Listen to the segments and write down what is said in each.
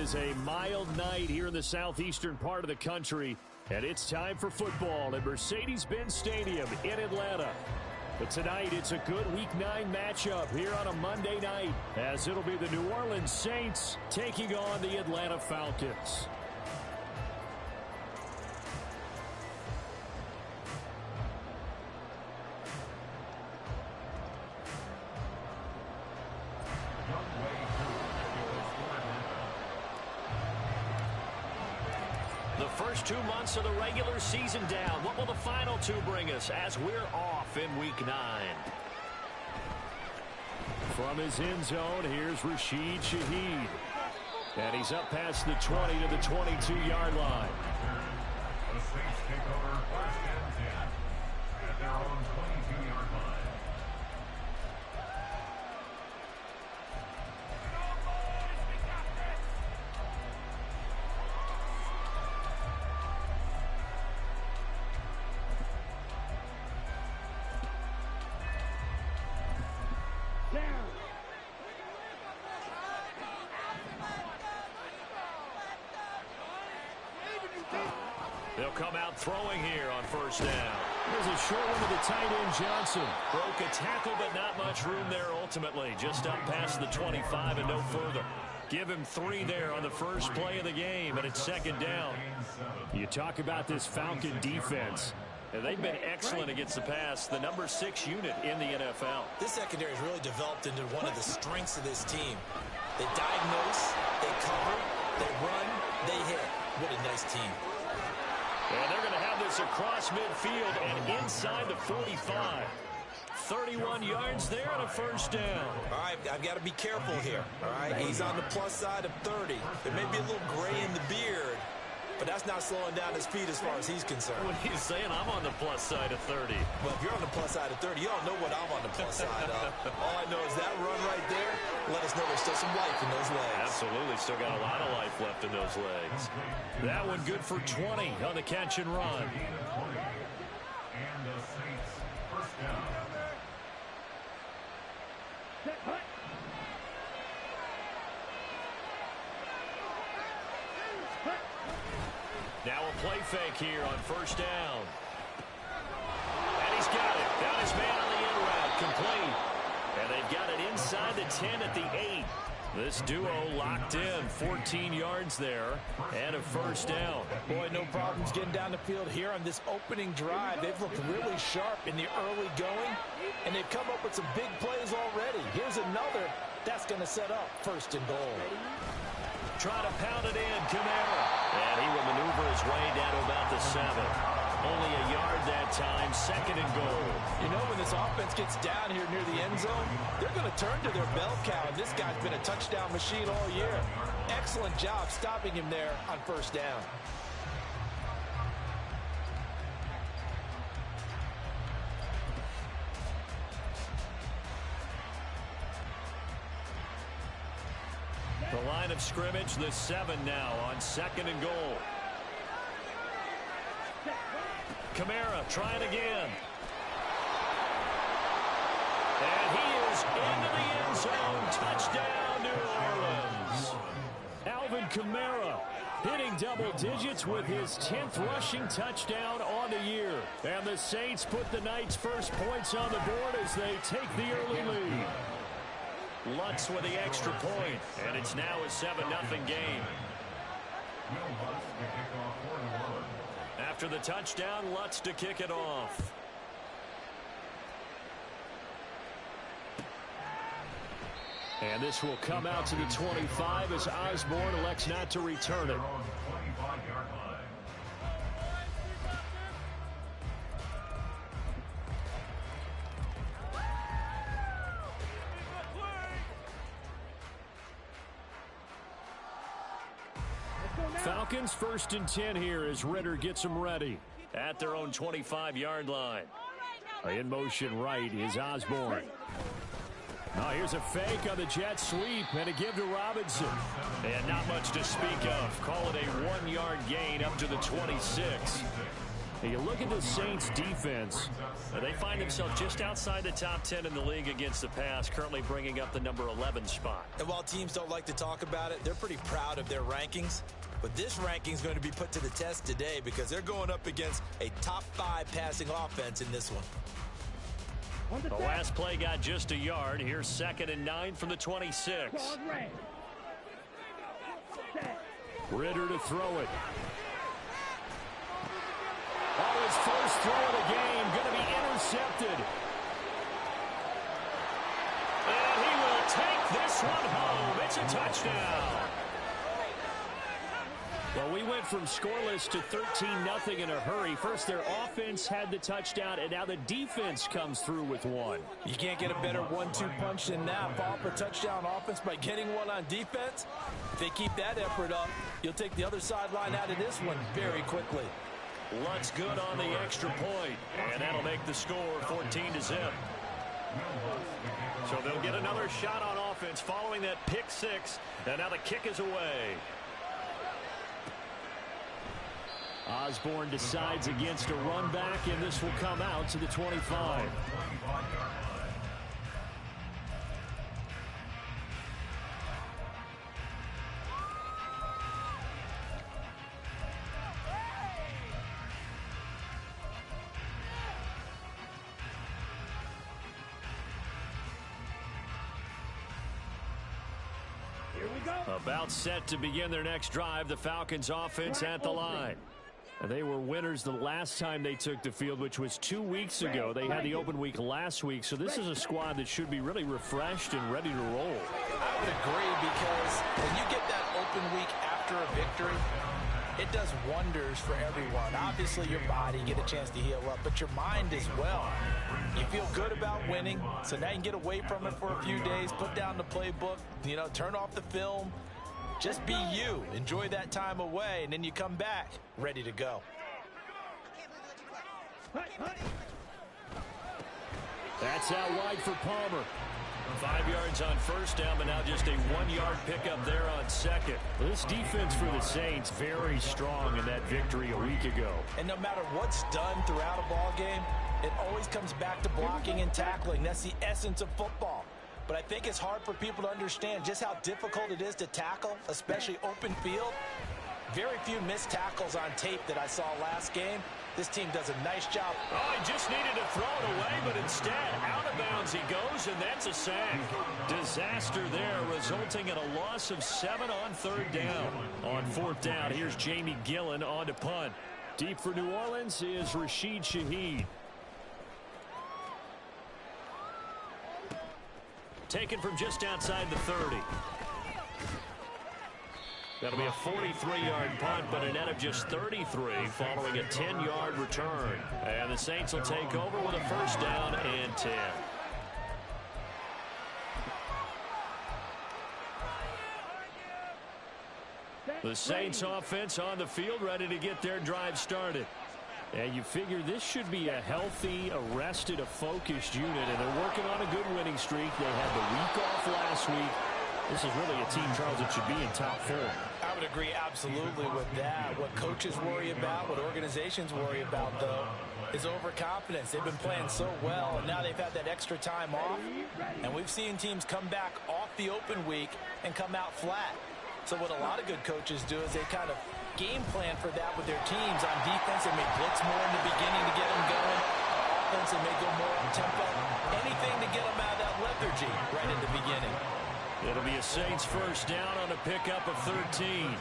is a mild night here in the southeastern part of the country, and it's time for football at Mercedes-Benz Stadium in Atlanta. But tonight, it's a good Week 9 matchup here on a Monday night, as it'll be the New Orleans Saints taking on the Atlanta Falcons. First 2 months of the regular season down. What will the final 2 bring us as we're off in Week 9? From his end zone, here's Rashid Shaheed. And he's up past the 20 to the 22-yard line. The Saints take over first and 10 at their own 22-yard line. They'll come out throwing here on first down. There's a short one to the tight end, Johnson. Broke a tackle, but not much room there ultimately. Just up past the 25 and no further. Give him 3 there on the first play of the game, and it's second down. You talk about this Falcon defense. And they've been excellent against the pass, the number 6 unit in the NFL. This secondary has really developed into one of the strengths of this team. They diagnose, they cover, they run, they hit. What a nice team. And they're going to have this across midfield and inside the 45. 31 yards there and a first down. All right, I've got to be careful here. All right, he's on the plus side of 30. There may be a little gray in the beard, but that's not slowing down his speed as far as he's concerned. What are you saying? I'm on the plus side of 30. Well, if you're on the plus side of 30, you don't know what I'm on the plus side of. All I know is that run right there let us know there's still some life in those legs. Absolutely. Still got a lot of life left in those legs. That one good for 20 on the catch and run. And the Saints first down. Now a play fake here on first down. And he's got it. Down his man on the in route. Complete. And they've got it inside the 10 at the 8. This duo locked in. 14 yards there and a first down. Boy, no problems getting down the field here on this opening drive. They've looked really sharp in the early going, and they've come up with some big plays already. Here's another that's going to set up first and goal. Trying to pound it in, Kamara. And he will maneuver his way down to about the 7. Only a yard that time, second and goal. You know, when this offense gets down here near the end zone, they're going to turn to their bell cow, and this guy's been a touchdown machine all year. Excellent job stopping him there on first down. The line of scrimmage, the 7 now on second and goal. Kamara trying again. And he is into the end zone. Touchdown, New Orleans. Alvin Kamara hitting double digits with his 10th rushing touchdown on the year. And the Saints put the night's first points on the board as they take the early lead. Lutz with the extra point, and it's now a 7-0 game. After the touchdown, Lutz to kick it off. And this will come out to the 25 as Osborne elects not to return it. Falcons first and 10 here as Ritter gets them ready. At their own 25-yard line. In motion right is Osborne. Now here's a fake on the jet sweep and a give to Robinson. And not much to speak of. Call it a 1-yard gain up to the 26. And you look at the Saints defense. They find themselves just outside the top 10 in the league against the pass, currently bringing up the number 11 spot. And while teams don't like to talk about it, they're pretty proud of their rankings. But this ranking is going to be put to the test today because they're going up against a top 5 passing offense in this one. The last play got just a yard. Here's 2nd and 9 from the 26. Ritter to throw it. Oh, his first throw of the game going to be intercepted. And he will take this one home. It's a touchdown. Well, we went from scoreless to 13-0 in a hurry. First, their offense had the touchdown, and now the defense comes through with one. You can't get a better 1-2 punch than that. Follow up a touchdown offense by getting one on defense. If they keep that effort up, you'll take the other sideline out of this one very quickly. Lutz good on the extra point, and that'll make the score 14-0. So they'll get another shot on offense following that pick 6, and now the kick is away. Osborne decides against a run back, and this will come out to the 25. About set to begin their next drive, the Falcons offense at the line. They were winners the last time they took the field, which was 2 weeks ago. They had the open week last week, so this is a squad that should be really refreshed and ready to roll. I would agree, because when you get that open week after a victory, it does wonders for everyone. Obviously, your body, get a chance to heal up, but your mind as well. You feel good about winning, so now you can get away from it for a few days, put down the playbook, turn off the film. Just be you. Enjoy that time away, and then you come back ready to go. That's out wide for Palmer. 5 yards on first down, but now just a 1-yard pickup there on second. This defense for the Saints very strong in that victory a week ago. And no matter what's done throughout a ball game, it always comes back to blocking and tackling. That's the essence of football. But I think it's hard for people to understand just how difficult it is to tackle, especially open field. Very few missed tackles on tape that I saw last game. This team does a nice job. Oh, he just needed to throw it away, but instead, out of bounds he goes, and that's a sack. Disaster there, resulting in a loss of 7 on 3rd down. On 4th down, here's Jamie Gillen on to punt. Deep for New Orleans is Rashid Shaheed. Taken from just outside the 30. That'll be a 43-yard punt, but a net of just 33 following a 10-yard return. And the Saints will take over with a first down and 10. The Saints offense on the field, ready to get their drive started. And you figure this should be a healthy, a focused unit, and they're working on a good winning streak. They had the week off last week. This is really a team, Charles, that should be in top 4. I would agree absolutely with that. What coaches worry about, what organizations worry about, though, is overconfidence. They've been playing so well, and now they've had that extra time off. And we've seen teams come back off the open week and come out flat. So what a lot of good coaches do is they kind of game plan for that with their teams. On defense, they may blitz more in the beginning to get them going. Offense, they may go more up tempo. Anything to get them out of that lethargy right in the beginning. It'll be a Saints first down on a pickup of 13.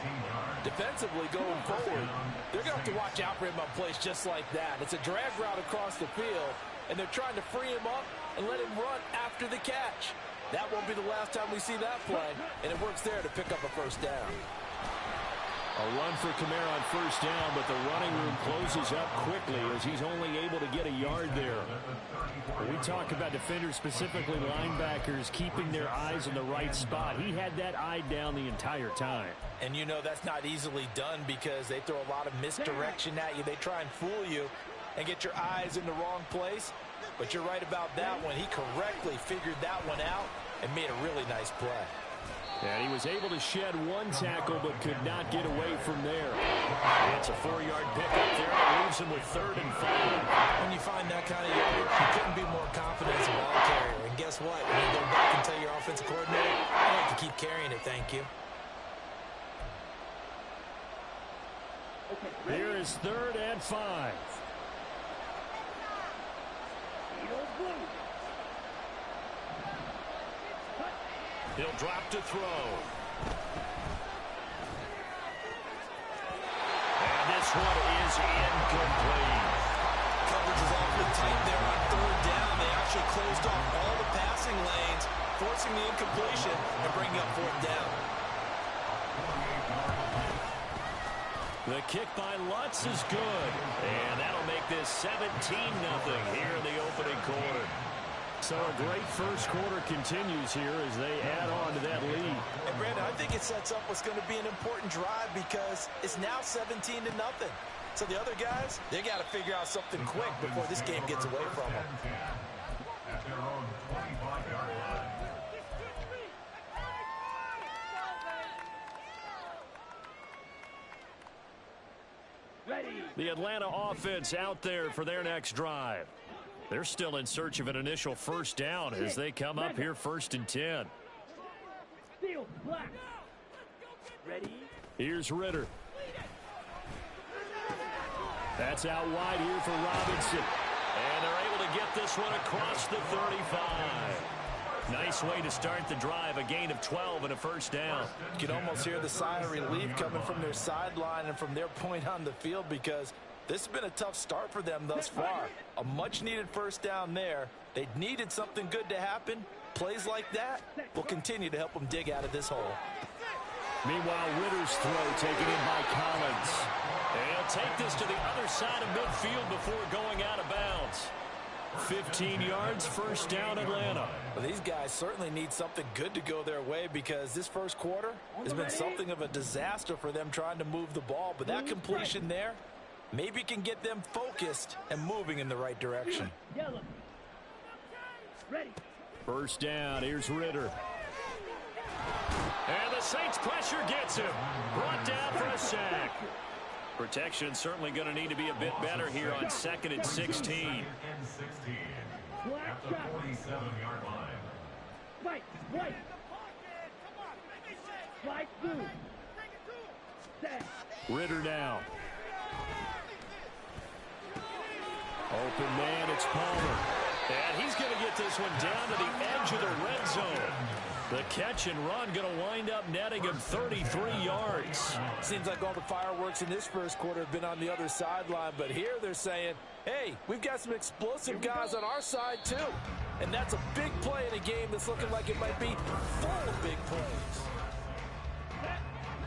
Defensively going forward, they're going to have to watch out for him on plays just like that. It's a drag route across the field, and they're trying to free him up and let him run after the catch. That won't be the last time we see that play, and it works there to pick up a first down. A run for Kamara on first down, but the running room closes up quickly as he's only able to get a yard there. We talk about defenders, specifically linebackers, keeping their eyes in the right spot. He had that eye down the entire time. And you know that's not easily done because they throw a lot of misdirection at you. They try and fool you and get your eyes in the wrong place. But you're right about that one. He correctly figured that one out and made a really nice play. And he was able to shed one tackle but could not get away from there. It's a 4-yard pickup there. It leaves him with 3rd and 5. When you find that kind of yardage, you couldn't be more confident as a ball carrier. And guess what? When you go back and tell your offensive coordinator, I like to keep carrying it, thank you. Here is 3rd and 5. He'll drop to throw. And this one is incomplete. Coverage is awfully tight there on 3rd down. They actually closed off all the passing lanes, forcing the incompletion and bringing up 4th down. The kick by Lutz is good. And that'll make this 17-0 here in the opening quarter. So a great first quarter continues here as they add on to that lead. And Brandon, I think it sets up what's going to be an important drive because it's now 17-0. So the other guys, they got to figure out something quick before this game gets away from them. At their own 25-yard line. The Atlanta offense out there for their next drive. They're still in search of an initial first down as they come up here 1st and 10. Here's Ritter. That's out wide here for Robinson. And they're able to get this one across the 35. Nice way to start the drive, a gain of 12 and a first down. You can almost hear the sigh of relief coming from their sideline and from their point on the field because this has been a tough start for them thus far. A much-needed first down there. They needed something good to happen. Plays like that will continue to help them dig out of this hole. Meanwhile, Ritter's throw taken in by Collins. And he'll take this to the other side of midfield before going out of bounds. 15 yards, first down Atlanta. Well, these guys certainly need something good to go their way because this first quarter has been something of a disaster for them trying to move the ball. But that completion there maybe can get them focused and moving in the right direction. First down, here's Ritter. And the Saints pressure gets him. Brought down for a sack. Protection certainly going to need to be a bit better here on 2nd and 16. At the 47-yard line. Ritter now. Open man, it's Palmer. And he's going to get this one down to the edge of the red zone. The catch and run going to wind up netting him 33 yards. Seems like all the fireworks in this first quarter have been on the other sideline, but here they're saying, hey, we've got some explosive guys on our side too. And that's a big play in a game that's looking like it might be full of big plays.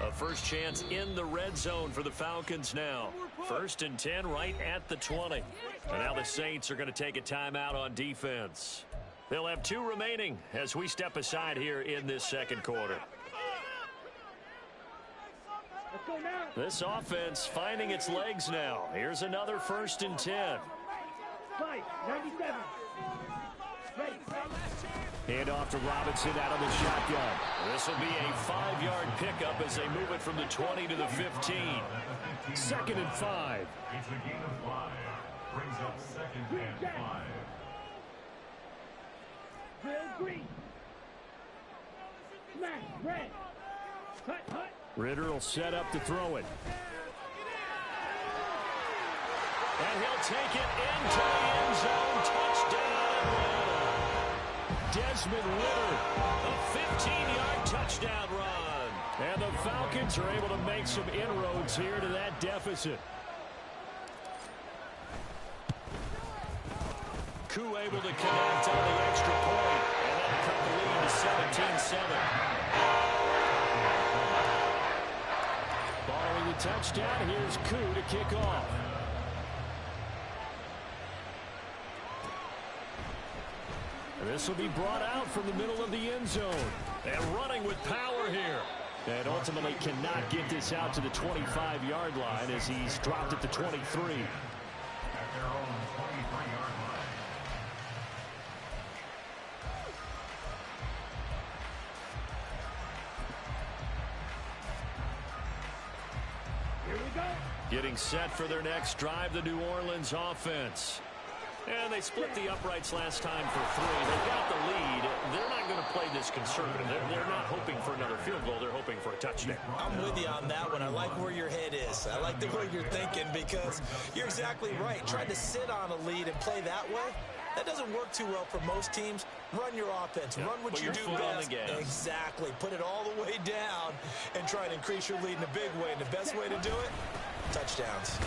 A first chance in the red zone for the Falcons now. 1st and 10 right at the 20. And now the Saints are going to take a timeout on defense. They'll have 2 remaining as we step aside here in this second quarter. This offense finding its legs now. Here's another 1st and 10. 97. Hand off to Robinson out of the shotgun. This will be a 5-yard pickup as they move it from the 20 to the 15. 2nd and 5. It's a gain of 5. Brings up 2nd and 5. Real green. Smash, red. Hut. Ritter will set up to throw it. And he'll take it into the end zone. Touchdown, Atlanta. Desmond Ritter. A 15-yard touchdown run. And the Falcons are able to make some inroads here to that deficit. Koo able to connect on the extra point. And that'll cut the lead to 17-7. Following the touchdown, here's Koo to kick off. And this will be brought out from the middle of the end zone. And running with power here. And ultimately cannot get this out to the 25-yard line as he's dropped at the 23. At their own 23-yard line. Getting set for their next drive, the New Orleans offense. And they split the uprights last time for 3. They've got the lead. They're not going to play this conservative. They're not hoping for another field goal. They're hoping for a touchdown. I'm with you on that one. I like where your head is. I like the way you're thinking because you're exactly right. Trying to sit on a lead and play that way, that doesn't work too well for most teams. Run your offense. Run what you do best. Exactly. Put it all the way down and try and increase your lead in a big way. And the best way to do it, touchdowns.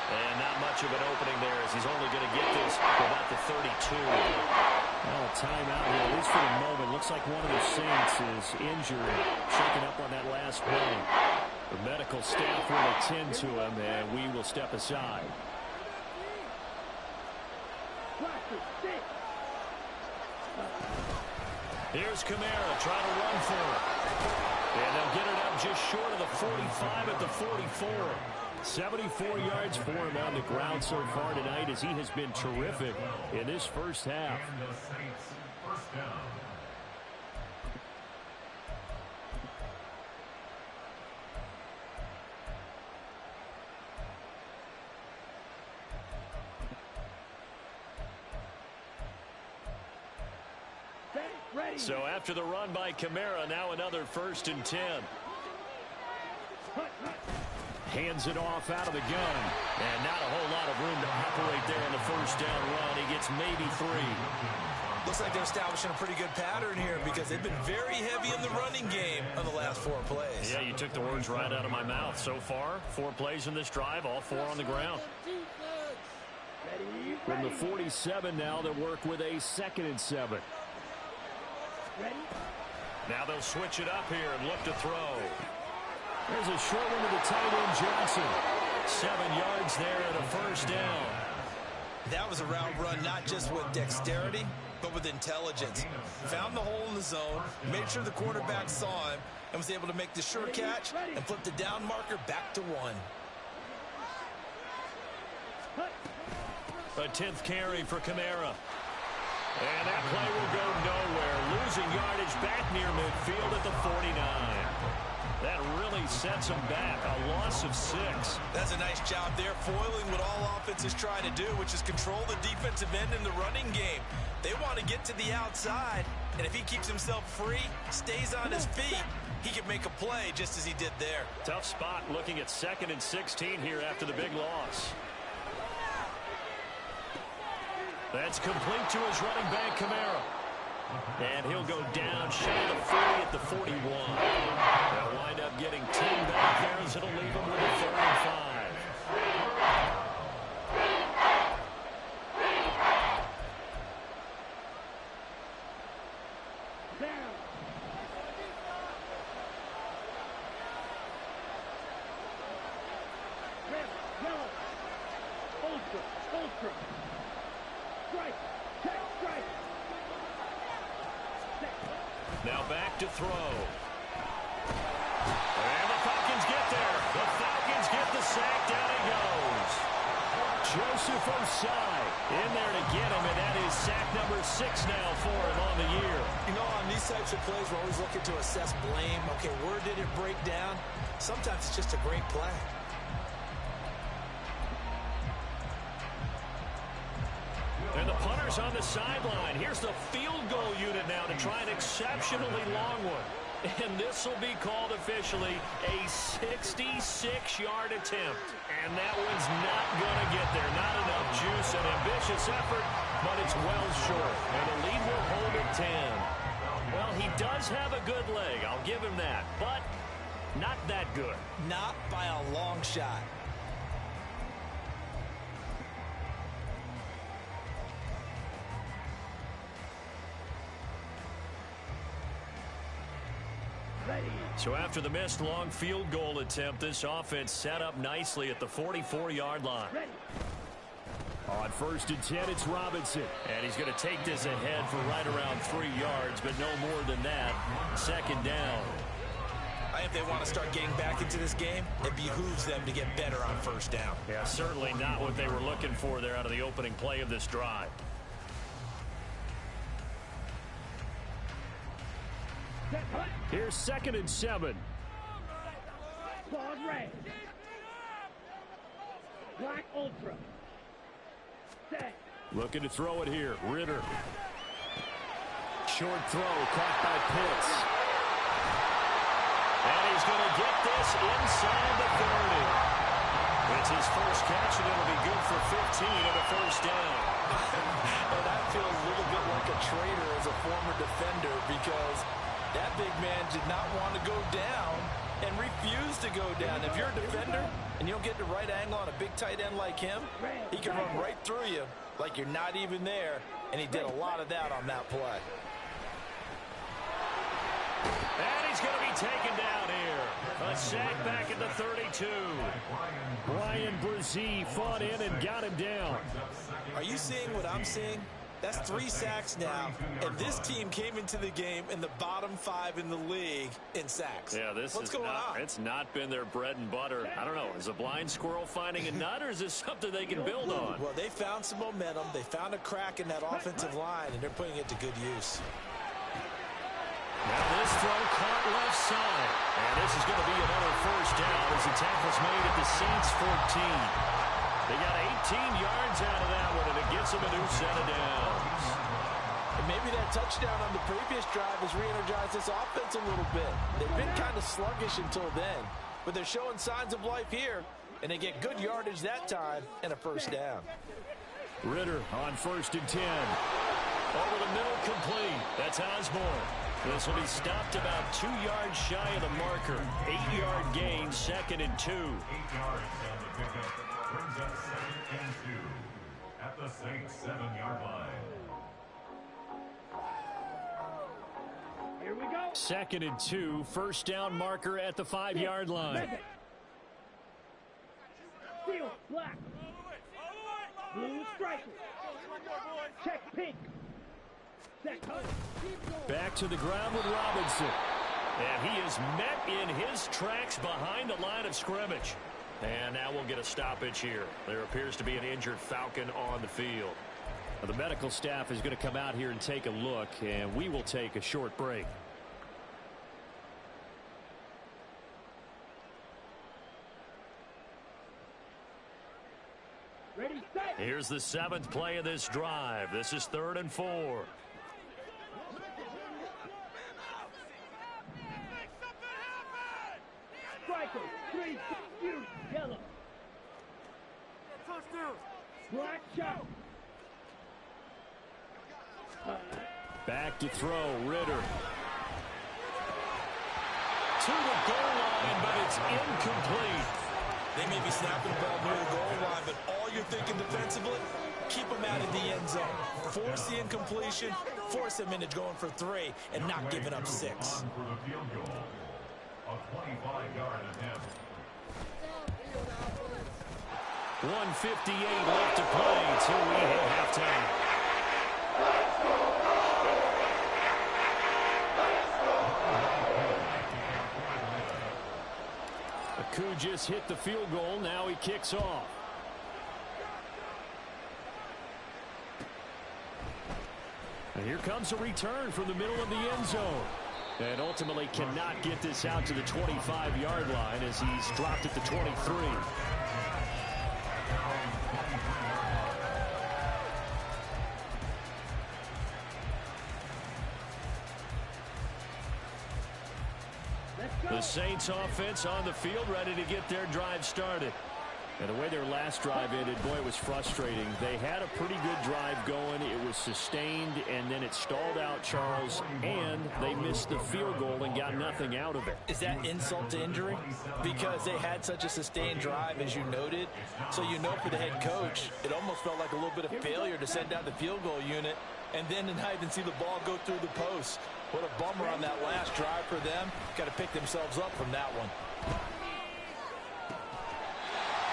And not much of an opening there as he's only going to get this for about the 32. Well, timeout here, at least for the moment. Looks like one of the Saints is injured, shaken up on that last play. The medical staff will attend to him, and we will step aside. Here's Kamara trying to run for it. And they'll get it up just short of the 45 at the 44. 74 yards for him on the ground so far tonight as he has been terrific in this first half. And the Saints first down. So after the run by Kamara, now another 1st and 10. Hands it off out of the gun. And not a whole lot of room to operate there on the first down run. He gets maybe 3. Looks like they're establishing a pretty good pattern here because they've been very heavy in the running game on the last 4 plays. Yeah, you took the words right out of my mouth. So far, 4 plays in this drive, all 4 on the ground. From the 47 now, they'll work with a 2nd and 7. Now they'll switch it up here and look to throw. There's a short one to the tight end, Johnson. 7 yards there and a 1st down. That was a route run not just with dexterity, but with intelligence. Found the hole in the zone, made sure the quarterback saw him, and was able to make the sure catch and flip the down marker back to 1. A 10th carry for Kamara. And that play will go nowhere. Losing yardage back near midfield at the 49. That really sets them back. A loss of 6. That's a nice job there, foiling what all offenses try to do, which is control the defensive end in the running game. They want to get to the outside, and if he keeps himself free, stays on his feet, he can make a play just as he did there. Tough spot looking at 2nd and 16 here after the big loss. That's complete to his running back, Kamara. And he'll go down shy of the 40 at the 41. They'll wind up getting 10 back there as it'll leave them with a 3rd and 5. Now back to throw. And the Falcons get there. The Falcons get the sack. Down he goes. Joseph Osai In there to get him, and that is sack number 6 now for him on the year. You know, on these types of plays, we're always looking to assess blame. Okay, where did it break down? Sometimes it's just a great play. And the punter's on the sideline. Here's the field goal unit now to try an exceptionally long one. And this will be called officially a 66-yard attempt. And that one's not going to get there. Not enough juice, an ambitious effort, but it's well short. And the lead will hold at 10. Well, he does have a good leg. I'll give him that. But not that good. Not by a long shot. So after the missed long field goal attempt, this offense set up nicely at the 44-yard line. On 1st and 10, it's Robinson. And he's going to take this ahead for right around 3 yards, but no more than that. 2nd down. I think if they want to start getting back into this game, it behooves them to get better on 1st down. Yeah, certainly not what they were looking for there out of the opening play of this drive. Here's 2nd and 7. Black Ultra. Set. Looking to throw it here. Ritter. Short throw caught by Pitts. And he's going to get this inside the 30. It's his first catch, and it'll be good for 15 and a first down. And I feel a little bit like a traitor as a former defender because that big man did not want to go down and refused to go down. If you're a defender and you don't get the right angle on a big tight end like him, he can run right through you like you're not even there, and he did a lot of that on that play. And he's going to be taken down here. A sack back at the 32. Bryan Bresee fought in and got him down. Are you seeing what I'm seeing? That's 3 sacks now, and this team came into the game in the bottom 5 in the league in sacks. Yeah, what's going on? It's not been their bread and butter. I don't know. Is a blind squirrel finding a nut, or is this something they can build on? Well, they found some momentum. They found a crack in that offensive line, and they're putting it to good use. Now this throw caught left side. And this is going to be another first down as the tackle's made at the Saints 14. They got 18 yards out of that one, and it gets them a new set of downs. And maybe that touchdown on the previous drive has re-energized this offense a little bit. They've been kind of sluggish until then, but they're showing signs of life here, and they get good yardage that time and a first down. Ritter on 1st and 10. Over the middle, complete. That's Osborne. This will be stopped about 2 yards shy of the marker. 8-yard gain, 2nd and 2. 8 yards on the pickup. Brings up 2nd and 2 at the Saints 7-yard line. Here we go. 2nd and 2. First down marker at the 5-yard line. Steel, black. Blue striker. Check pink. Set hunt. Back to the ground with Robinson. And he is met in his tracks behind the line of scrimmage. And now we'll get a stoppage here. There appears to be an injured Falcon on the field. The medical staff is going to come out here and take a look, and we will take a short break. Ready, set. Here's the 7th play of this drive. This is 3rd and 4. Striker, 3, you, yellow. Black shot. Back to throw, Ritter. To the goal line, but it's incomplete. They may be snapping the ball near the goal line, but all you're thinking defensively, keep them out of the end zone. Force the incompletion, force them into going for 3, and not giving up 6. For the field goal. A 25-yard attempt. 1:58 left to play till we hit halftime. Aku just hit the field goal. Now he kicks off. And here comes a return from the middle of the end zone. And ultimately cannot get this out to the 25-yard line as he's dropped at the 23. The Saints offense on the field, ready to get their drive started. And the way their last drive ended, boy, it was frustrating. They had a pretty good drive going. It was sustained, and then it stalled out, Charles, and they missed the field goal and got nothing out of it. Is that insult to injury? Because they had such a sustained drive, as you noted. So you know for the head coach, it almost felt like a little bit of failure to send out the field goal unit and then to not even see the ball go through the post. What a bummer on that last drive for them. Got to pick themselves up from that one.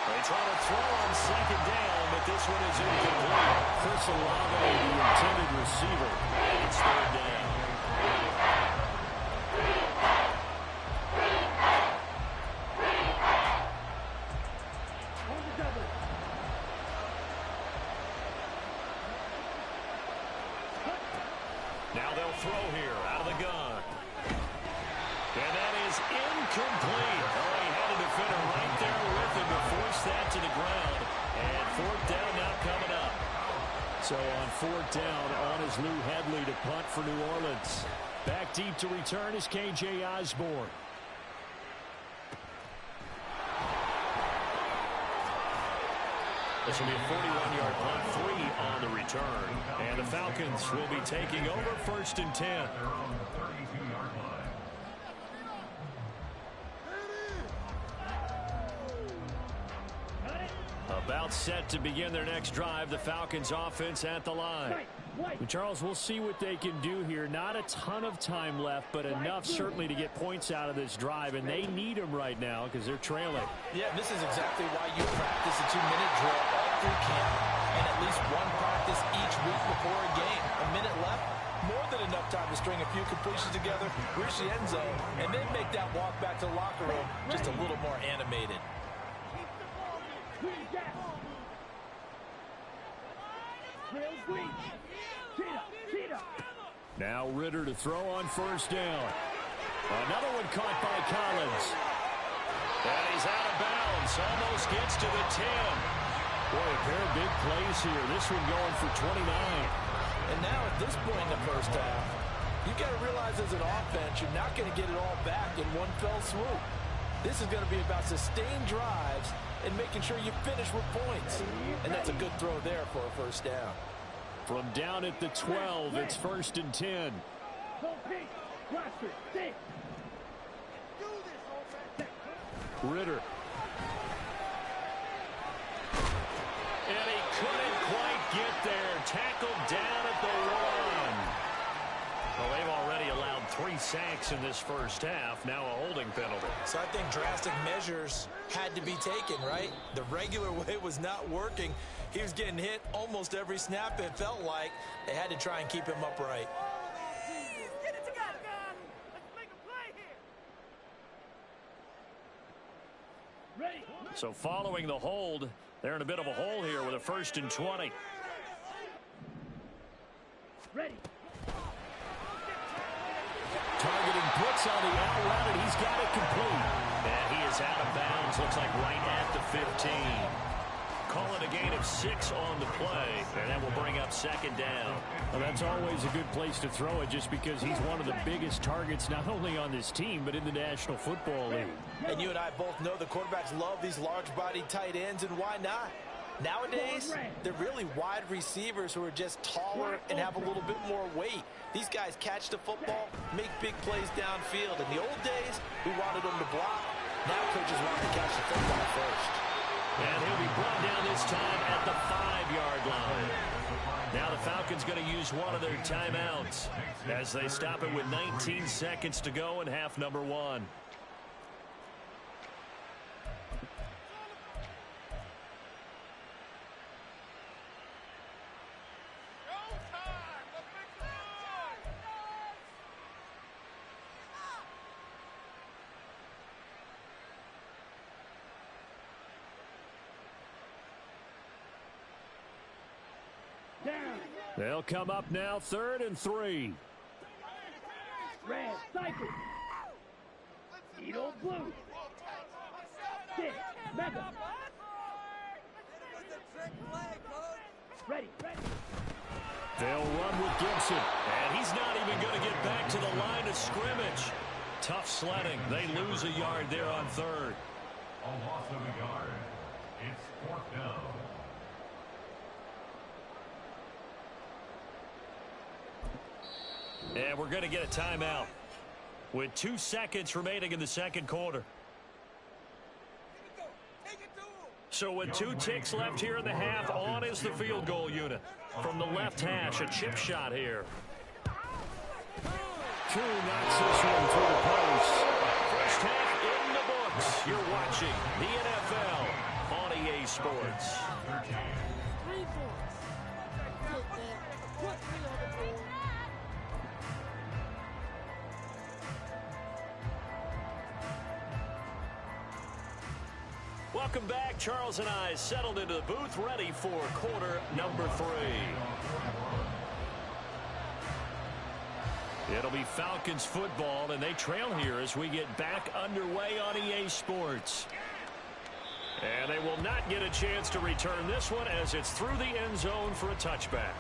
They try to throw on 2nd down, but this one is incomplete. Chris Olave, the intended receiver. It's 3rd down. On the double. Now they'll throw here out of the gun. And that is incomplete. Oh, he had a defender right there with him to force knocks that to the ground. And fourth down now coming up. So on fourth down, on is Lou Hedley to punt for New Orleans. Back deep to return is K.J. Osborne. This will be a 41-yard punt, 3 on the return. And the Falcons will be taking over first and 10. They're on the 32-yard line. About set to begin their next drive. The Falcons offense at the line. And Charles, we'll see what they can do here. Not a ton of time left, but enough certainly to get points out of this drive. And they need them right now because they're trailing. Yeah, this is exactly why you practice a 2-minute drill all through camp and at least one practice each week before a game. A minute left, more than enough time to string a few completions together, reach the end zone, and then make that walk back to the locker room just a little more animated. Now Ritter to throw on first down. Another one caught by Collins. And he's out of bounds. Almost gets to the 10. Boy, a pair of big plays here. This one going for 29. And now at this point in the first half, you got to realize as an offense, you're not going to get it all back in one fell swoop. This is going to be about sustained drives and making sure you finish with points. And that's a good throw there for a first down. From down at the 12, it's first and 10. Ritter. And he couldn't quite get there. Tackled down at the 1. Well, they've already allowed 3 sacks in this first half. Now a holding penalty. So I think drastic measures had to be taken, right? The regular way was not working. He was getting hit almost every snap, it felt like. They had to try and keep him upright. Get it together. Let's make a play here. Ready. So following the hold, they're in a bit of a hole here with a first and 20. Ready. Targeting Brooks on the out route, and he's got it complete. And he is out of bounds, looks like right at the 15. Call it a gain of 6 on the play, and that will bring up second down. Well, that's always a good place to throw it just because he's one of the biggest targets not only on this team but in the National Football League. And you and I both know the quarterbacks love these large-bodied tight ends, and why not? Nowadays, they're really wide receivers who are just taller and have a little bit more weight. These guys catch the football, make big plays downfield. In the old days, we wanted them to block. Now coaches want to catch the football first. And he'll be brought down this time at the 5-yard line. Now the Falcons going to use one of their timeouts as they stop it with 19 seconds to go in half number 1. They'll come up now, 3rd and 3. Red, cycle. Eagle, blue. 6, mega. Ready. They'll run with Gibson. And he's not even going to get back to the line of scrimmage. Tough sledding. They lose a yard there on 3rd. A loss of a yard. It's 4th down. And we're going to get a timeout with 2 seconds remaining in the second quarter. So with 2 ticks left here in the half, on is the field goal unit. From the left hash, a chip shot here. Koo knocks this one through the post. First half in the books. You're watching the NFL on EA Sports. Welcome back. Charles and I settled into the booth, ready for quarter number 3. It'll be Falcons football, and they trail here as we get back underway on EA Sports. And they will not get a chance to return this one as it's through the end zone for a touchback.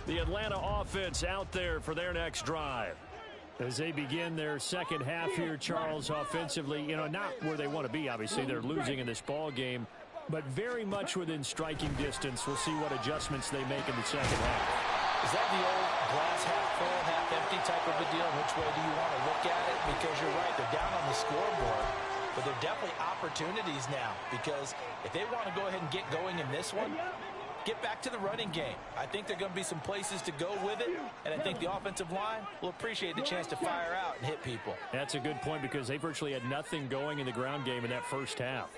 The Atlanta offense out there for their next drive. As they begin their second half here, Charles, offensively, not where they want to be, obviously. They're losing in this ball game, but very much within striking distance. We'll see what adjustments they make in the second half. Is that the old glass half full, half empty type of a deal? Which way do you want to look at it? Because you're right, they're down on the scoreboard, but they're definitely opportunities now, because if they want to go ahead and get going in this one, get back to the running game. I think there are going to be some places to go with it, and I think the offensive line will appreciate the chance to fire out and hit people. That's a good point because they virtually had nothing going in the ground game in that first half.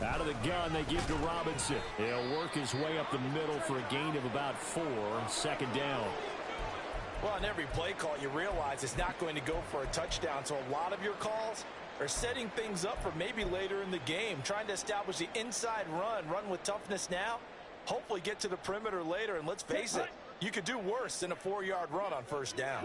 Out of the gun, they give to Robinson. He'll work his way up the middle for a gain of about 4, second down. Well, on every play call, you realize it's not going to go for a touchdown, so a lot of your calls are setting things up for maybe later in the game, trying to establish the inside run with toughness now, hopefully get to the perimeter later, and let's face it, you could do worse than a 4-yard run on first down.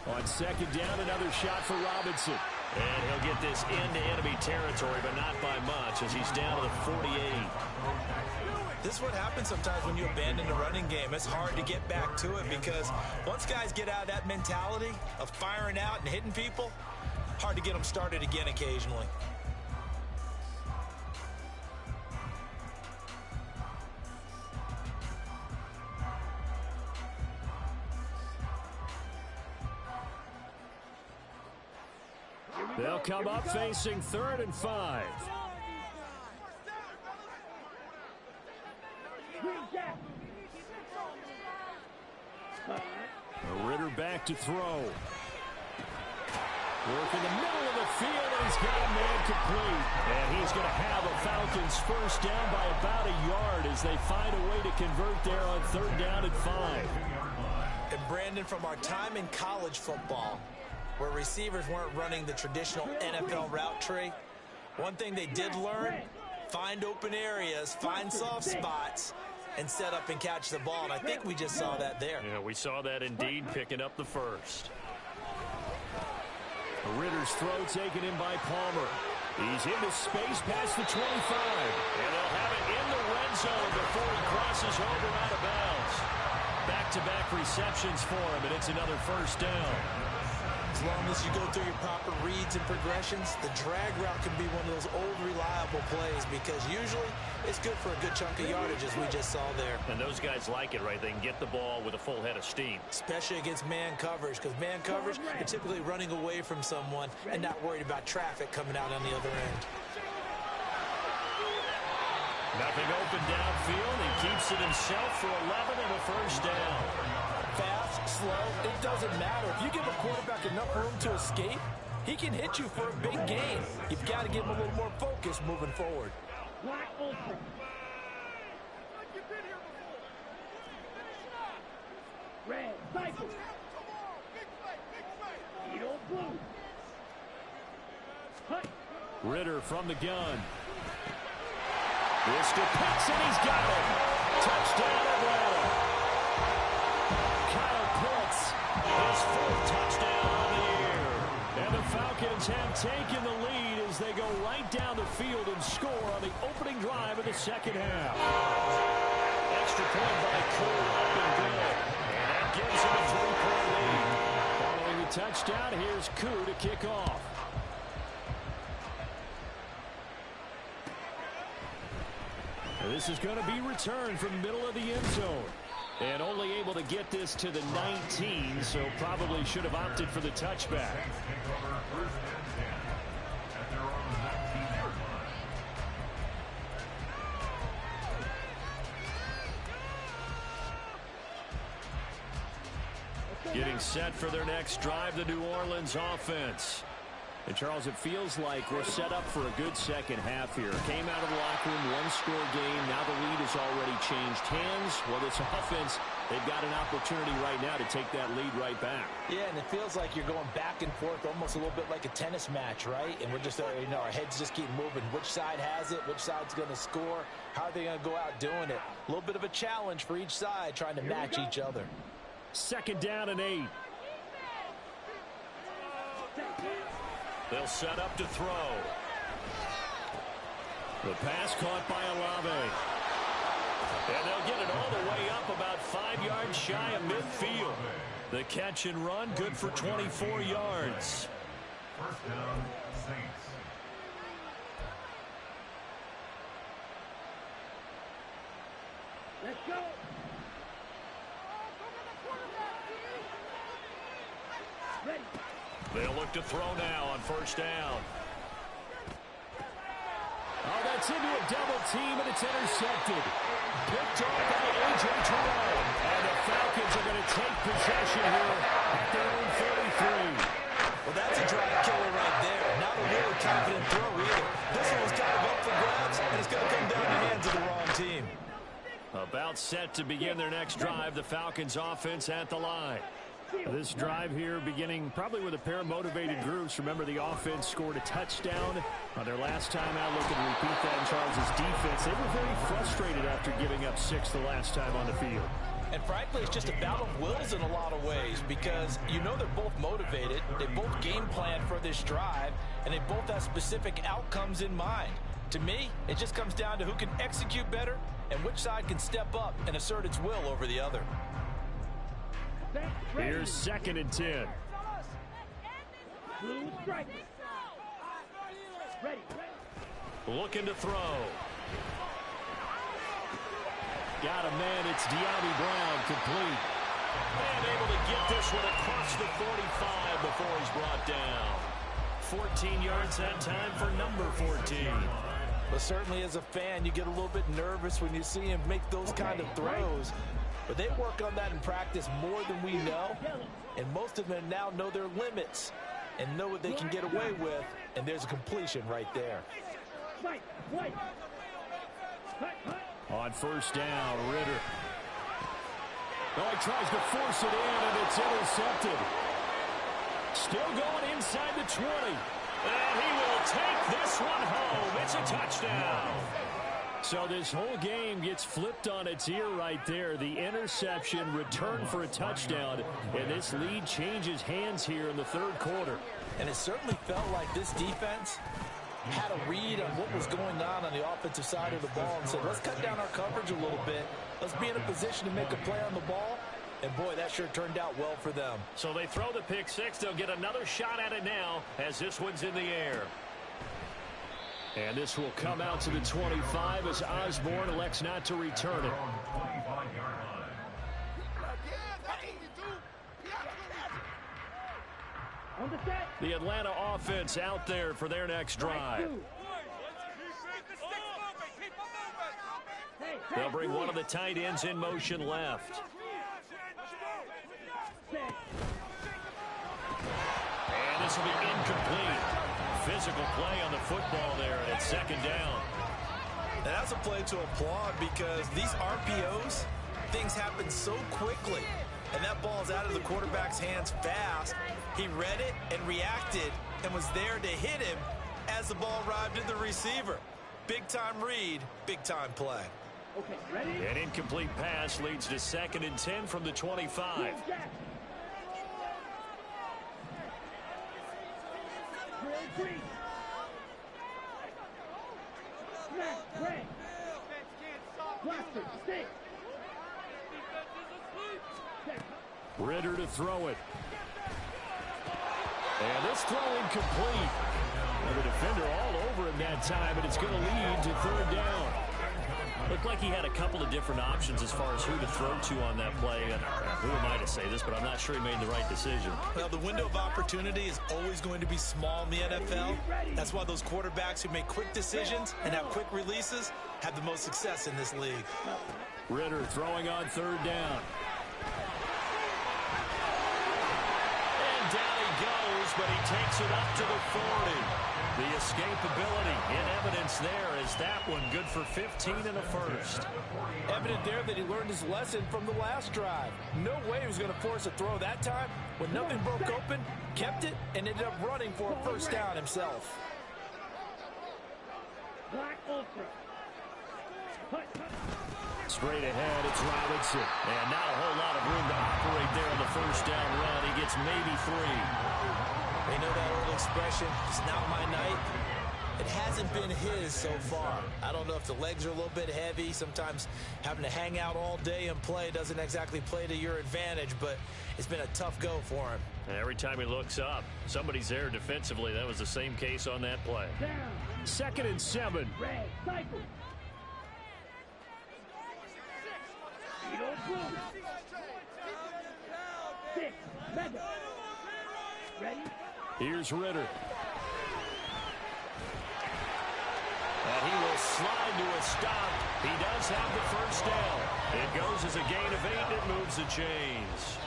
On second down, another shot for Robinson. And he'll get this into enemy territory, but not by much as he's down to the 48. This is what happens sometimes when you abandon the running game. It's hard to get back to it because once guys get out of that mentality of firing out and hitting people, hard to get them started again occasionally. They'll come up facing 3rd and 5. Ritter back to throw. Work in the middle of the field, and he's got a man complete. And he's going to have a Falcons first down by about a yard as they find a way to convert there on 3rd down and 5. And Brandon, from our time in college football, where receivers weren't running the traditional NFL route tree, one thing they did learn, find open areas, find soft spots, and set up and catch the ball. And I think we just saw that there. Yeah, we saw that indeed, picking up the first. Ritter's throw taken in by Palmer. He's into space past the 25. And they'll have it in the red zone before he crosses over out of bounds. Back-to-back receptions for him, and it's another first down. As long as you go through your proper reads and progressions, the drag route can be one of those old reliable plays because usually it's good for a good chunk of yardage as we just saw there. And those guys like it, right? They can get the ball with a full head of steam. Especially against man coverage, because man coverage, you're typically running away from someone and not worried about traffic coming out on the other end. Nothing open downfield. He keeps it himself for 11 and a first down. Fast, slow, it doesn't matter. If you give a quarterback enough room to escape, he can hit you for a big gain. You've got to give him a little more focus moving forward. Red, cycle. Ritter from the gun. This to Pitts, and he's got it. Touchdown, Atlanta. Kyle Pitts, his 4th touchdown on the year. And the Falcons have taken the lead as they go right down the field and score on the opening drive of the second half. Extra point by Cole, up and good. And that gives him a 3-point lead. Following the touchdown, here's Koo to kick off. This is going to be returned from the middle of the end zone. And only able to get this to the 19, so probably should have opted for the touchback. Getting set for their next drive, the New Orleans offense. And, Charles, it feels like we're set up for a good second half here. Came out of the locker room, 1-score game. Now the lead has already changed hands. Well, this offense They've got an opportunity right now to take that lead right back. Yeah, and it feels like you're going back and forth almost a little bit like a tennis match, right? And we're just, our heads just keep moving. Which side has it? Which side's going to score? How are they going to go out doing it? A little bit of a challenge for each side trying to match each other. 2nd down and 8. They'll set up to throw. The pass caught by Olave. And they'll get it all the way up about 5 yards shy of midfield. The catch and run, good for 24 yards. 1st down, Saints. Let's go. Ready. They'll look to throw now on 1st down. Oh, that's into a double team, and it's intercepted. Picked off by A.J. Terrell. And the Falcons are going to take possession here at their own 33. Well, that's a drive killer right there. Not a really confident throw either. This one was kind of up for grabs, and it's going to come down the hands of the wrong team. About set to begin their next drive. The Falcons offense at the line. This drive here beginning probably with a pair of motivated groups. Remember, the offense scored a touchdown on their last time out. Looking to repeat that in Charles' defense. They were very frustrated after giving up 6 the last time on the field. And frankly, it's just a battle of wills in a lot of ways because they're both motivated. They both game plan for this drive, and they both have specific outcomes in mind. To me, it just comes down to who can execute better and which side can step up and assert its will over the other. Here's 2nd and 10. Blue strike. Ready. Looking to throw. Got a man, it's De'Ami Brown, complete. And able to get this one across the 45 before he's brought down. 14 yards that time for number 14. But certainly as a fan, you get a little bit nervous when you see him make those kind of throws. But they work on that in practice more than we know. And most of them now know their limits and know what they can get away with. And there's a completion right there. On 1st down, Ritter. Oh, he tries to force it in, and it's intercepted. Still going inside the 20. And he will take this one home. It's a touchdown. So this whole game gets flipped on its ear right there. The interception, return for a touchdown, and this lead changes hands here in the 3rd quarter. And it certainly felt like this defense had a read on what was going on the offensive side of the ball and said, let's cut down our coverage a little bit. Let's be in a position to make a play on the ball. And, boy, that sure turned out well for them. So they throw the pick 6. They'll get another shot at it now as this one's in the air. And this will come out to the 25 as Osborne elects not to return it. The Atlanta offense out there for their next drive. They'll bring one of the tight ends in motion left. And this will be incomplete. Physical play on the football there, and it's 2nd down. And that's a play to applaud because these RPOs, things happen so quickly. And that ball's out of the quarterback's hands fast. He read it and reacted and was there to hit him as the ball arrived at the receiver. Big-time read, big-time play. Okay, ready? An incomplete pass leads to 2nd and 10 from the 25. Ritter to throw it. And this throw incomplete. And the defender all over him that time, and it's going to lead to 3rd down. Looked like he had a couple of different options as far as who to throw to on that play. And who am I to say this, but I'm not sure he made the right decision. Well, the window of opportunity is always going to be small in the NFL. That's why those quarterbacks who make quick decisions and have quick releases have the most success in this league. Ritter throwing on 3rd down. And down he goes goes, but he takes it up to the 40. The escapability in evidence there as that one good for 15 in the first. Evident there that he learned his lesson from the last drive. No way he was going to force a throw that time. When nothing broke open, kept it, and ended up running for a first down himself. Black Ultra. Straight ahead, it's Robinson. And not a whole lot of room to operate there on the first down run. He gets maybe 3. They know that old expression, it's not my night. It hasn't been his so far. I don't know if the legs are a little bit heavy. Sometimes having to hang out all day and play doesn't exactly play to your advantage, but it's been a tough go for him. And every time he looks up, somebody's there defensively. That was the same case on that play. Down. 2nd and 7. Red. Cycle. Blue. 6. Mega. Ready? Here's Ritter. And he will slide to a stop. He does have the first down. It goes as a gain of 8, and it moves the chains.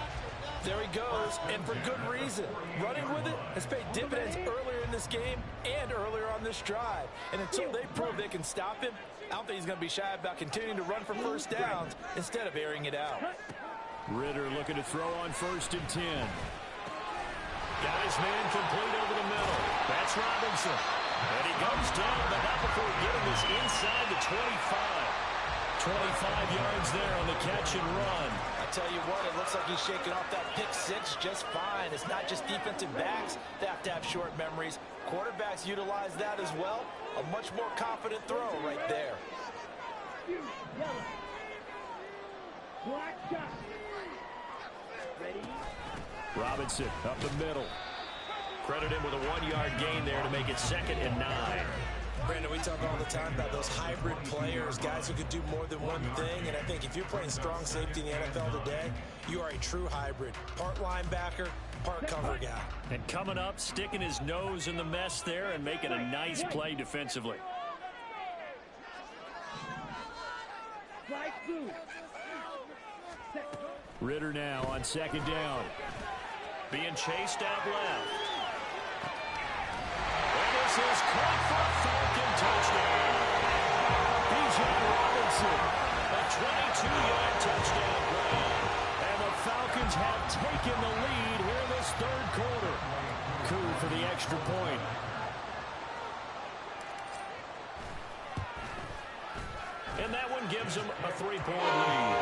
There he goes, and for good reason. Running with it has paid dividends earlier in this game and earlier on this drive. And until they prove they can stop him, I don't think he's going to be shy about continuing to run for first downs instead of airing it out. Ritter looking to throw on 1st and 10. Got his man complete over the middle. That's Robinson. And he goes down, but not before getting this inside the 25. 25 yards there on the catch and run. I tell you what, it looks like he's shaking off that pick 6 just fine. It's not just defensive backs that have to have short memories. Quarterbacks utilize that as well. A much more confident throw right there. Yellow. Black shot. Ready? Robinson up the middle. Credit him with a 1-yard gain there to make it 2nd and 9. Brandon, we talk all the time about those hybrid players, guys who could do more than one thing, and I think if you're playing strong safety in the NFL today, you are a true hybrid. Part linebacker, part cover guy. And coming up, sticking his nose in the mess there and making a nice play defensively. Flag blue. Ritter now on 2nd down. Being chased out left. And this is caught for a Falcon touchdown. Bijan Robinson. A 22-yard touchdown grab. And the Falcons have taken the lead here in this 3rd quarter. Coup for the extra point. And that one gives them a 3-point lead.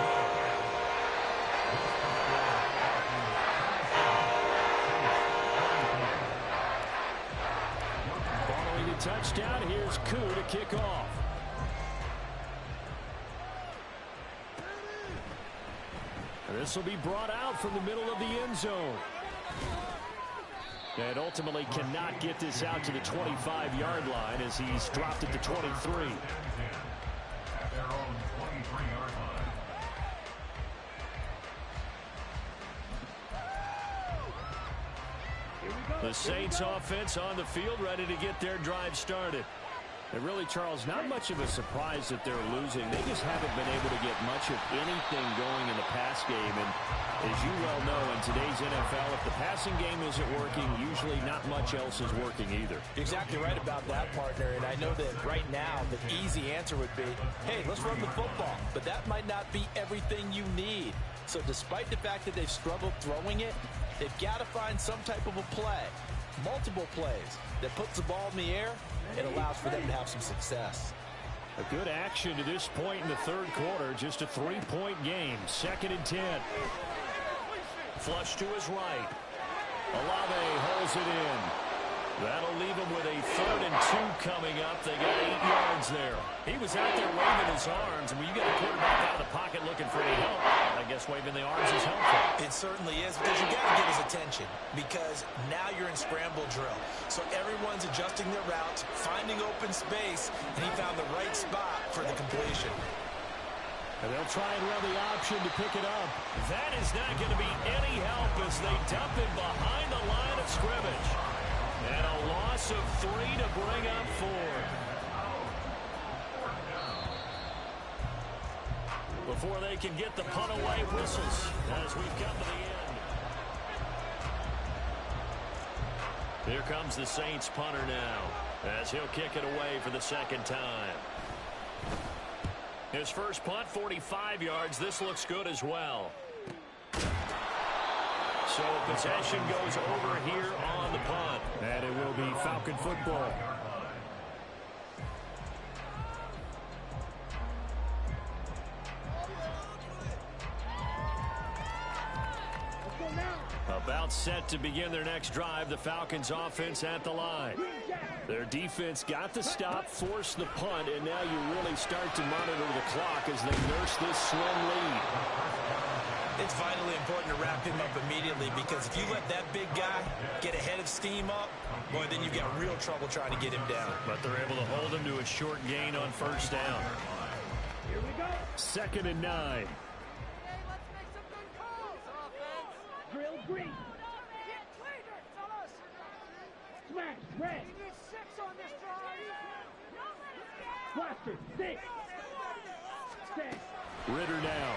Following the touchdown, here's Koo to kick off. This will be brought out from the middle of the end zone. And ultimately cannot get this out to the 25-yard line as he's dropped it to 23. At their own 23-yard line. The Saints offense on the field ready to get their drive started. And really, Charles, not much of a surprise that they're losing. They just haven't been able to get much of anything going in the pass game. And as you well know, in today's NFL, if the passing game isn't working, usually not much else is working either. You're exactly right about that, partner. And I know that right now the easy answer would be, hey, let's run the football. But that might not be everything you need. So despite the fact that they've struggled throwing it, they've got to find some type of a play, multiple plays, that puts the ball in the air and allows for them to have some success. A good action to this point in the 3rd quarter. Just a 3-point game. 2nd and 10. Flush to his right. Olave holds it in. That'll leave him with a 3rd and 2 coming up. They got 8 yards there. He was out there waving his arms, and when you get a quarterback out of the pocket looking for any help, I guess waving the arms is helpful. It certainly is, because you got to get his attention, because now you're in scramble drill. So everyone's adjusting their routes, finding open space, and he found the right spot for the completion. And they'll try and run the option to pick it up. That is not going to be any help as they dump him behind the line of scrimmage. And a loss of 3 to bring up 4. Before they can get the punt away whistles as we've come to the end. Here comes the Saints punter now, as he'll kick it away for the second time. His first punt, 45 yards. This looks good as well. So possession goes over here on the punt. And it will be Falcon football. About set to begin their next drive, the Falcons offense at the line. Their defense got the stop, forced the punt, and now you really start to monitor the clock as they nurse this slim lead. It's vitally important to wrap him up immediately, because if you let that big guy get ahead of steam up, boy, then you've got real trouble trying to get him down. But they're able to hold him to a short gain on first down. Here we go. 2nd and 9. Okay, let's make some good calls, offense. Drill green. Get cleaner, fellas. Smash red. We need 6 on this drive. Blaster 6. 6. Ritter now.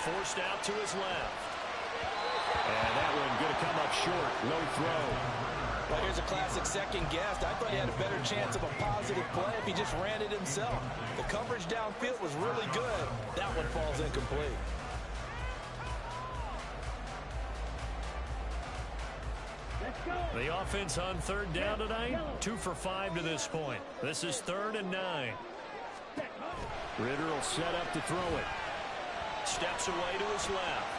Forced out to his left. And that one going to come up short. No throw. Well, here's a classic second guess. I thought he had a better chance of a positive play if he just ran it himself. The coverage downfield was really good. That one falls incomplete. Let's go. The offense on 3rd down tonight, 2 for 5 to this point. This is 3rd and 9. Ritter will set up to throw it. Steps away to his left.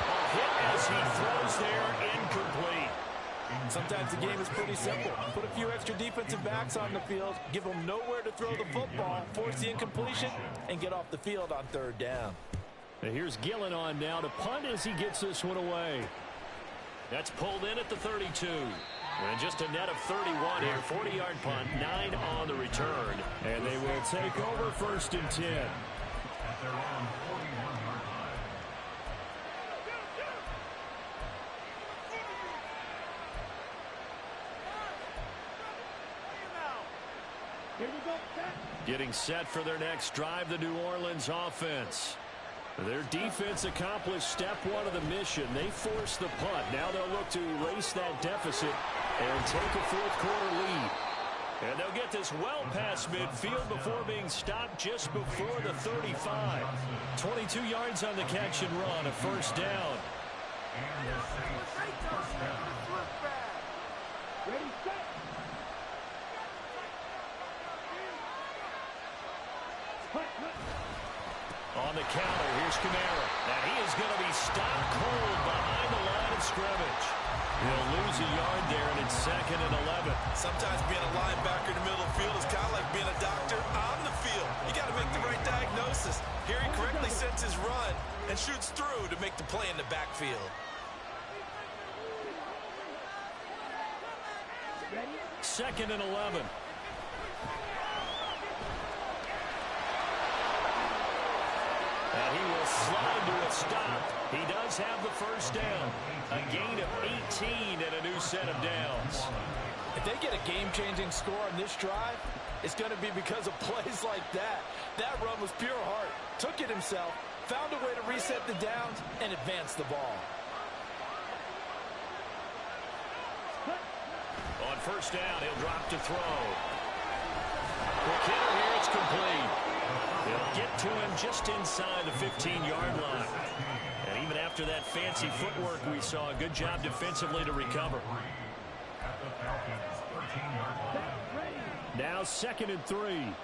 A hit as he throws there, incomplete. Sometimes the game is pretty simple. Put a few extra defensive backs on the field, give them nowhere to throw the football, force the incompletion, and get off the field on 3rd down. And here's Gillen on now to punt as he gets this one away. That's pulled in at the 32. And just a net of 31 here. 40-yard punt, 9 on the return. And they will take over 1st and 10. At their own 41-yard line. Here we go. Getting set for their next drive, the New Orleans offense. Their defense accomplished step 1 of the mission. They forced the punt. Now they'll look to erase that deficit and take a 4th quarter lead. And they'll get this well past midfield before being stopped just before the 35. 22 yards on the catch and run, a 1st down. Ready, set. On the counter, here's Kamara. And he is going to be stopped cold behind the line of scrimmage. He'll lose a yard there, and it's 2nd and 11. Sometimes being a linebacker in the middle of the field is kind of like being a doctor on the field. You got to make the right diagnosis. Here he correctly sets his run and shoots through to make the play in the backfield. Ready. 2nd and 11. And he will slide to a stop. He does have the 1st down. A gain of 18 and a new set of downs. If they get a game-changing score on this drive, it's going to be because of plays like that. That run was pure heart. Took it himself, found a way to reset the downs, and advance the ball. On 1st down, he'll drop to throw. Quick hitter here, it's complete. He'll get to him just inside the 15-yard line. And even after that fancy footwork we saw, a good job defensively to recover. At the Falcons' 13-yard line. Now 2nd and 3. Ready.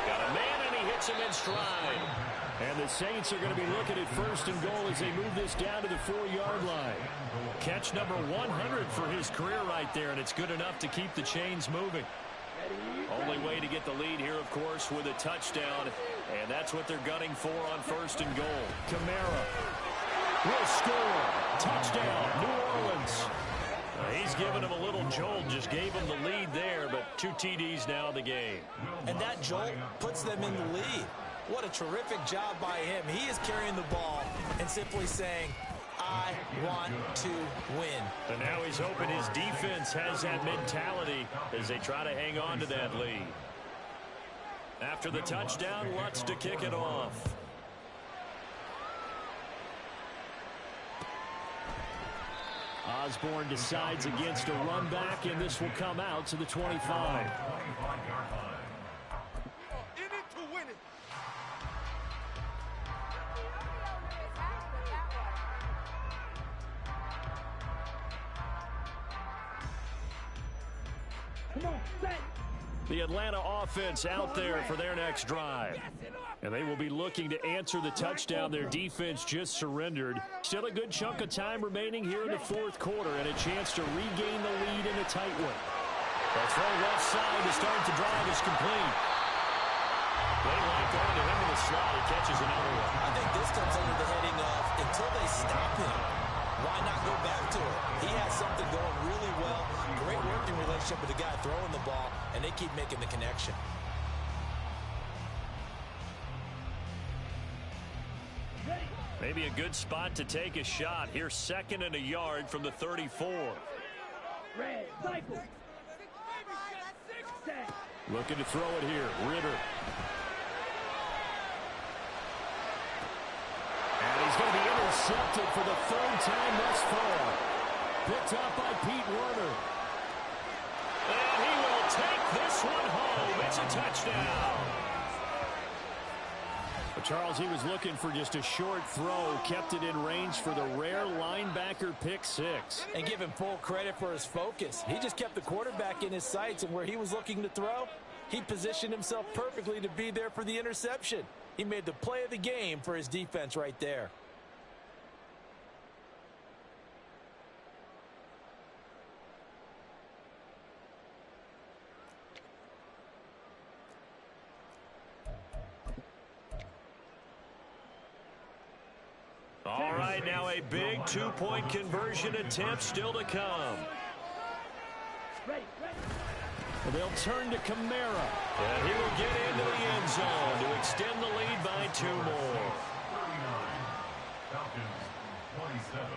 Got a man, and he hits him in stride. And the Saints are going to be looking at 1st and goal as they move this down to the 4-yard line. Catch number 100 for his career right there, and it's good enough to keep the chains moving. Only way to get the lead here, of course, with a touchdown, and that's what they're gunning for on 1st and goal. Kamara will score. Touchdown, New Orleans. He's given him a little jolt, just gave him the lead there, but 2 TDs now in the game. And that jolt puts them in the lead. What a terrific job by him. He is carrying the ball and simply saying, I want to win. And now he's hoping his defense has that mentality as they try to hang on to that lead. After the touchdown, Lutz to kick it off. Osborne decides against a run back, and this will come out to the 25. The Atlanta offense out there for their next drive. And they will be looking to answer the touchdown their defense just surrendered. Still a good chunk of time remaining here in the fourth quarter and a chance to regain the lead in a tight one. The throw left side to start the drive is complete. They like going to him in the slot. He catches another one. I think this comes under the heading of until they stop him, why not go back to it? He has something going really well. Great working relationship with the guy throwing the ball, and they keep making the connection. Maybe a good spot to take a shot. Here's 2nd and a yard from the 34. Red, cycle. Looking to throw it here. Ritter. And he's going to be intercepted for the 3rd time thus far. Picked up by Pete Werner. And he will take this one home. It's a touchdown. But Charles, he was looking for just a short throw, kept it in range for the rare linebacker pick 6. And give him full credit for his focus. He just kept the quarterback in his sights, and where he was looking to throw, he positioned himself perfectly to be there for the interception. He made the play of the game for his defense right there. All right, now a big 2-point conversion attempt still to come. Well, they'll turn to Kamara. And he will get into the end zone to extend the lead by 2 more. 39, Falcons 27.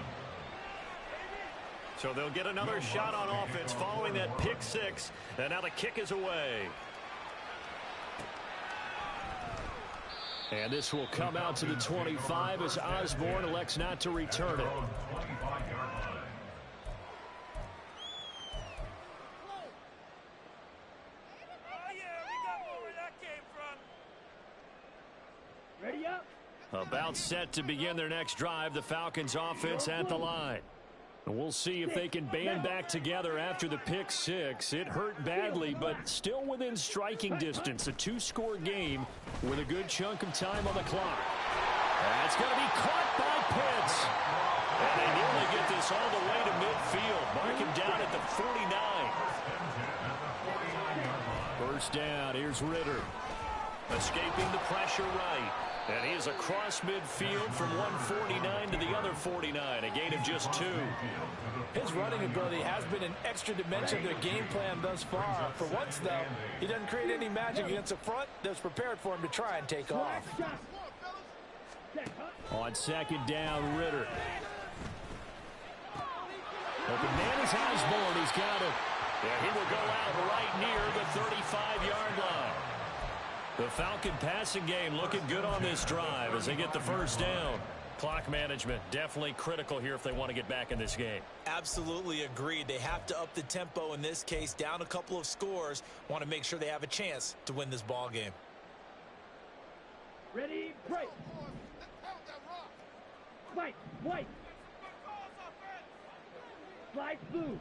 So they'll get another shot on offense following that pick 6. And now the kick is away. And this will come out to the 25 as Osborne elects not to return it. Ready up. About set to begin their next drive, the Falcons offense at the line. And we'll see if they can band back together after the pick 6. It hurt badly, but still within striking distance. A 2-score game with a good chunk of time on the clock. That's going to be caught by Pitts. And they nearly get this all the way to midfield. Mark him down at the 49. First down, here's Ritter. Escaping the pressure right. And he is across midfield from 149 to the other 49. A gain of just 2. His running ability has been an extra dimension to the game plan thus far. For once, though, he doesn't create any magic against the front that's prepared for him to try and take off. On 2nd down, Ritter. Open man is Osborne. He's got it. Yeah, he will go out right near the 35-yard line. The Falcon passing game looking good on this drive as they get the first down. Clock management definitely critical here if they want to get back in this game. Absolutely agreed. They have to up the tempo in this case, down a couple of scores. Want to make sure they have a chance to win this ball game. Ready, break. Fight, white. Slide blue.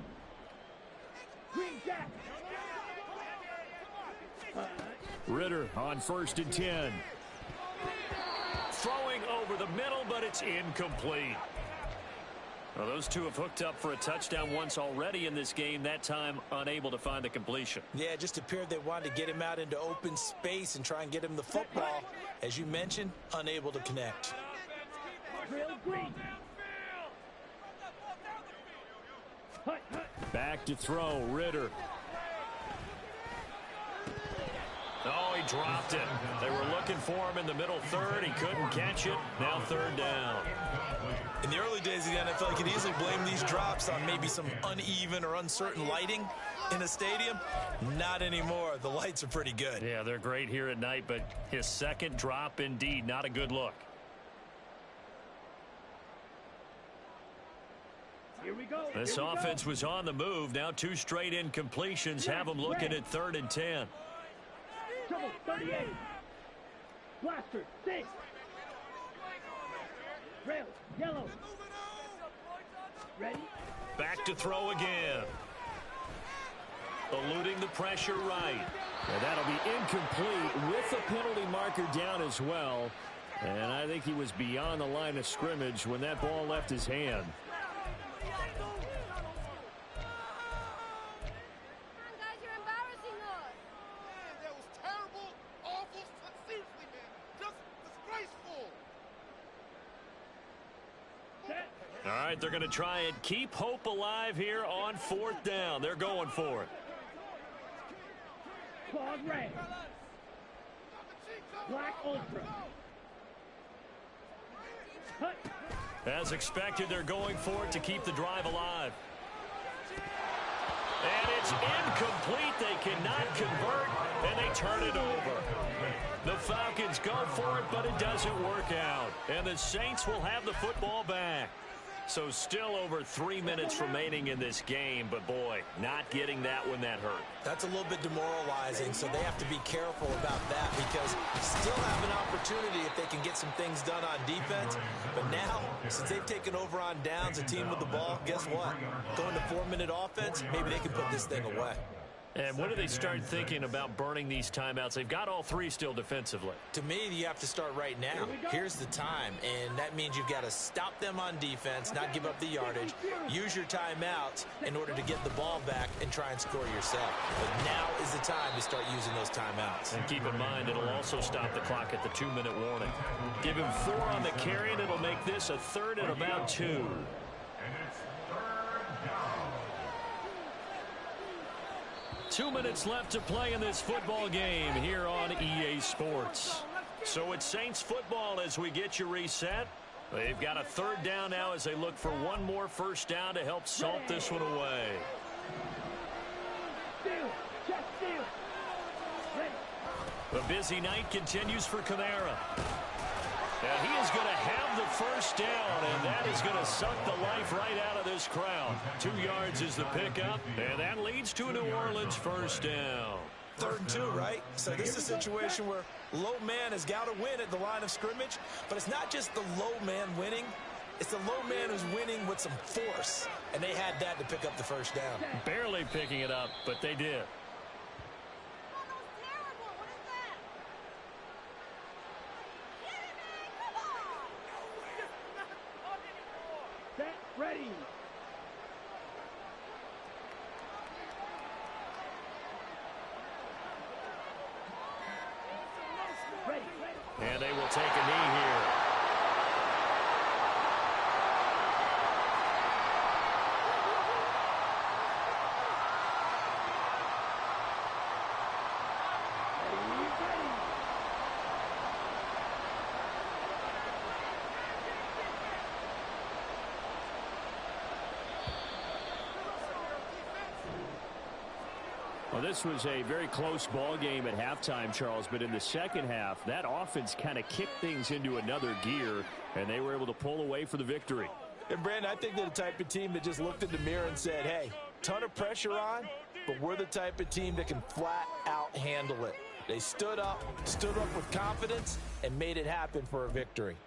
Green jack. Ritter on 1st and 10. Throwing over the middle, but it's incomplete. Well, those two have hooked up for a touchdown once already in this game, that time unable to find the completion. Yeah, it just appeared they wanted to get him out into open space and try and get him the football. As you mentioned, unable to connect. Back to throw, Ritter. Oh, he dropped it. They were looking for him in the middle third. He couldn't catch it. Now third down. In the early days of the NFL, you could easily blame these drops on maybe some uneven or uncertain lighting in a stadium. Not anymore. The lights are pretty good. Yeah, they're great here at night, but his second drop, indeed, not a good look. Here we go. This offense was on the move. Now 2 straight incompletions have them looking at 3rd and 10. Trouble, 38. Blaster, 6. Rail, yellow. Ready? Back to throw again. Eluding the pressure right. And that'll be incomplete with the penalty marker down as well. And I think he was beyond the line of scrimmage when that ball left his hand. All right, they're going to try and keep hope alive here on 4th down. They're going for it. Claws red. Black ultra. Cut. As expected, they're going for it to keep the drive alive. And it's incomplete. They cannot convert, and they turn it over. The Falcons go for it, but it doesn't work out. And the Saints will have the football back. So still over 3 minutes remaining in this game, but boy, not getting that when that hurt. That's a little bit demoralizing, so they have to be careful about that because still have an opportunity if they can get some things done on defense. But now, since they've taken over on downs, a team with the ball, guess what? Going to 4-minute offense, maybe they can put this thing away. And when do they start thinking about burning these timeouts? They've got all 3 still defensively. To me, you have to start right now. Here's the time, and that means you've got to stop them on defense, not give up the yardage, use your timeouts in order to get the ball back and try and score yourself. But now is the time to start using those timeouts. And keep in mind, it'll also stop the clock at the 2-minute warning. Give him 4 on the carry, and it'll make this a 3rd and about 2. And it's 3rd down. 2 minutes left to play in this football game here on EA Sports. So it's Saints football as we get you reset. They've got a 3rd down now as they look for one more first down to help salt this one away. The busy night continues for Kamara. And he is going to have the first down, and that is going to suck the life right out of this crowd. 2 yards is the pickup, and that leads to a New Orleans first down. 3rd and 2, right? So this is a situation where low man has got to win at the line of scrimmage, but it's not just the low man winning. It's the low man who's winning with some force, and they had that to pick up the first down. Barely picking it up, but they did. Ready. And they will take a knee here. Well, this was a very close ball game at halftime, Charles, but in the second half, that offense kind of kicked things into another gear, and they were able to pull away for the victory. And, Brandon, I think they're the type of team that just looked in the mirror and said, hey, ton of pressure on, but we're the type of team that can flat out handle it. They stood up with confidence, and made it happen for a victory.